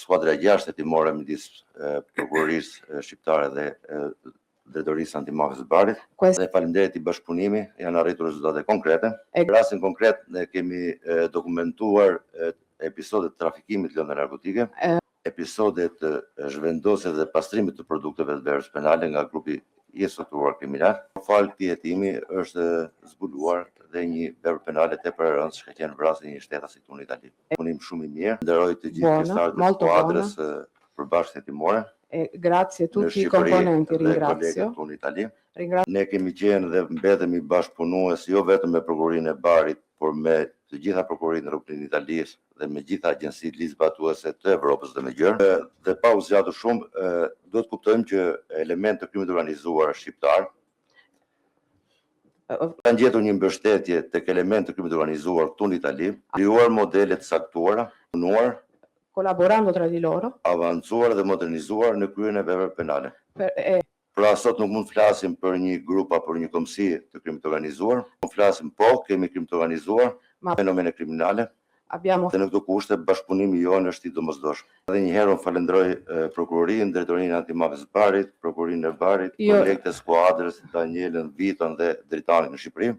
skuadra 6 hetimore midis prokurorisë shqiptare dhe drejtorisë antimafës së Barit. Dhe faleminderit i bashkëpunimi janë arritur rezultate konkrete. Në rastin konkret ne kemi dokumentuar episodet të trafikimit të lëndë narkotike, episodet zhvendosjes dhe pastrimit të produkteve të verës penale nga grupi i strukturuar kriminal. Në fal këtij hetimi është zbuluar dhe një verë penale tepër e rëndë shkaqen vrasjen e një shtetasit tonë itali. Punim shumë i mirë. Nderoj të gjithë pjesëtarët e skuadrës përbashkët hetimore. Grazie a tutti i componenti, ringrazio. Ne kemi qenë dhe mbetemi bashkëpunues jo vetëm me prokurorinë e Barit, por me të gjitha prokurorinë Republikën e Italisë dhe me gjitha agjencitë ligjzbatuese të Evropës dhe me gjërë. Dhe pa u zgjatur shumë, duhet kuptojmë që elementë të krimit organizuar shqiptar kanë gjetur një mbështetje tek elementë të krimit organizuar këtu në Itali, krijuar modele të saktuara, punuar collaborando tra di loro, avancuar dhe modernizuar në kryen e veprave penale. Pra sot nuk mund të flasim për një grup apo për një komsi të krimit të organizuar, mund të flasim kemi krim të organizuar, fenomene kriminale. Dhe në këto kushte bashkëpunimi jonë është i domosdoshëm. Edhe një herë unë falenderoj prokurorinë, drejtorinë antimafës së Barit, prokurorinë e Barit, kolegët e skuadrës, Danielën, Viton dhe Dritanin në Shqipëri.